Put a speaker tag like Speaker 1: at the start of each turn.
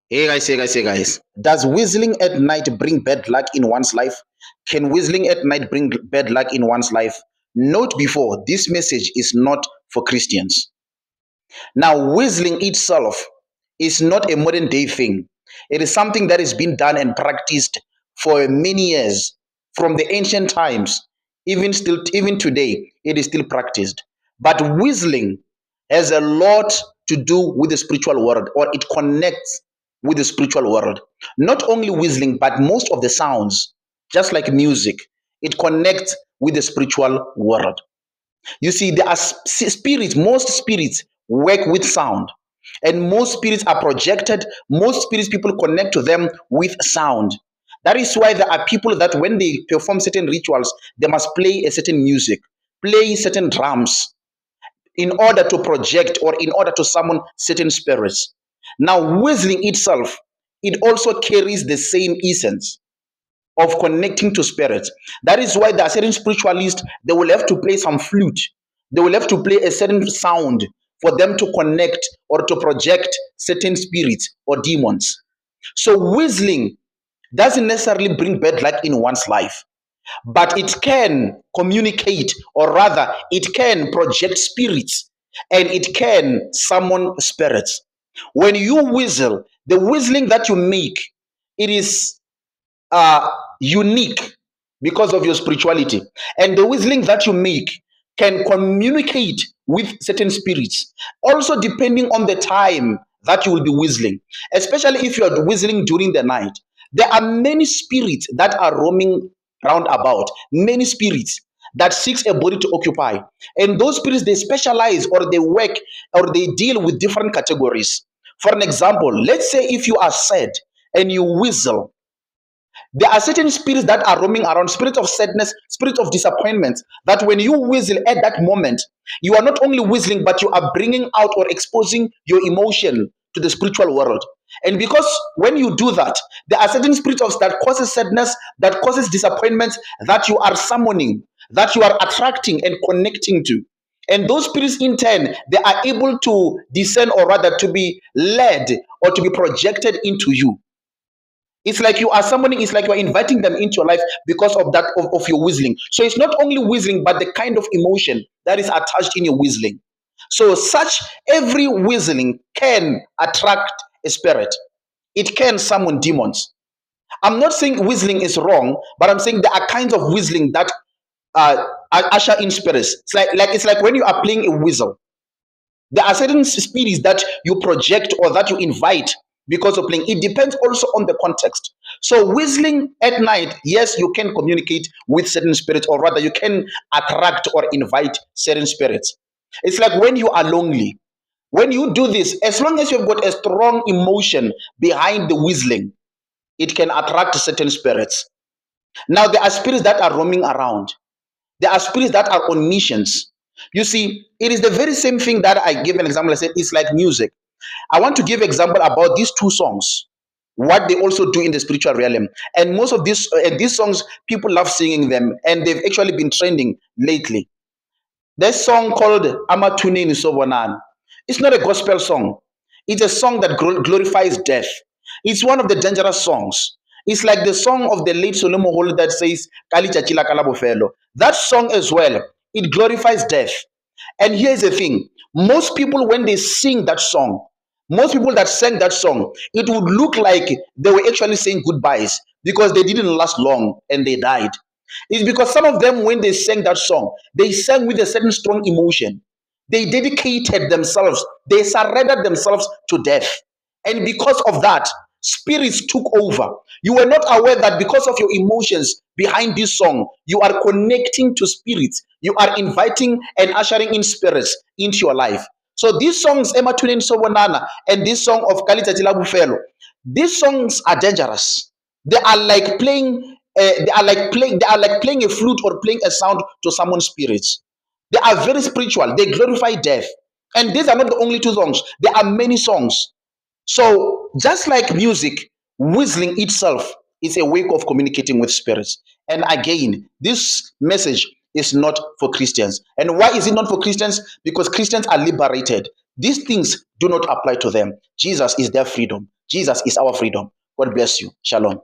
Speaker 1: Hey guys. Does whistling at night bring bad luck in one's life? Can whistling at night bring bad luck in one's life? Note before, this message is not for Christians. Now, whistling itself is not a modern day thing. It is something that has been done and practiced for many years, from the ancient times, even today, it is still practiced. But whistling has a lot to do with the spiritual world, or it connects with the spiritual world. Not only whistling, but most of the sounds, just like music, it connects with the spiritual world. You see, there are spirits, most spirits work with sound, and most spirits are projected. Most spirits, people connect to them with sound. That is why there are people that when they perform certain rituals, they must play a certain music, play certain drums in order to project or in order to summon certain spirits. Now, whistling itself, it also carries the same essence of connecting to spirits. That is why there are certain spiritualists, they will have to play some flute. They will have to play a certain sound for them to connect or to project certain spirits or demons. So whistling doesn't necessarily bring bad luck in one's life, but it can communicate, or rather, it can project spirits and it can summon spirits. When you whistle, the whistling that you make, it is unique because of your spirituality. And the whistling that you make can communicate with certain spirits. Also, depending on the time that you will be whistling, especially if you are whistling during the night, there are many spirits that are roaming round about, many spirits that seeks a body to occupy. And those spirits, they specialize or they work or they deal with different categories. For an example, let's say if you are sad and you whistle, there are certain spirits that are roaming around, spirit of sadness, spirit of disappointment, that when you whistle at that moment, you are not only whistling, but you are bringing out or exposing your emotion to the spiritual world. And because when you do that, there are certain spirits of that causes sadness, that causes disappointment, that you are summoning, that you are attracting and connecting to. And those spirits, in turn, they are able to descend, or rather to be led or to be projected into you. It's like you are summoning, it's like you are inviting them into your life because of that, of your whistling. So it's not only whistling, but the kind of emotion that is attached in your whistling. So such every whistling can attract a spirit. It can summon demons. I'm not saying whistling is wrong, but I'm saying there are kinds of whistling that usher in spirits. It's like when you are playing a whistle, there are certain spirits that you project or that you invite because of playing. It depends also on the context. So, whistling at night, yes, you can communicate with certain spirits, or rather, you can attract or invite certain spirits. It's like when you are lonely. When you do this, as long as you've got a strong emotion behind the whistling, it can attract certain spirits. Now, there are spirits that are roaming around. There are spirits that are on missions. You see, it is the very same thing that I gave an example. I said it's like music. I want to give example about these two songs, what they also do in the spiritual realm. And most of these songs, people love singing them, and they've actually been trending lately. This song called Amatune Nisobonan. It's not a gospel song. It's a song that glorifies death. It's one of the dangerous songs. It's like the song of the late Solomon Hall that says Kali Chachila Kalabofelo. That song as well, it glorifies death. And here's the thing: most people, when they sing that song, most people that sang that song, it would look like they were actually saying goodbyes because they didn't last long and they died. It's because some of them, when they sang that song, they sang with a certain strong emotion. They dedicated themselves, they surrendered themselves to death. And because of that, spirits took over. You were not aware that because of your emotions behind this song, you are connecting to spirits. You are inviting and ushering in spirits into your life. So these songs, Emma Tunin Sobonana, and this song of Kalita Bufelo, these songs are dangerous. They are like playing. They are like playing a flute or playing a sound to summon spirits. They are very spiritual. They glorify death. And these are not the only two songs. There are many songs. So, just like music, whistling itself is a way of communicating with spirits. And again, this message is not for Christians. And why is it not for Christians? Because Christians are liberated. These things do not apply to them. Jesus is their freedom. Jesus is our freedom. God bless you. Shalom.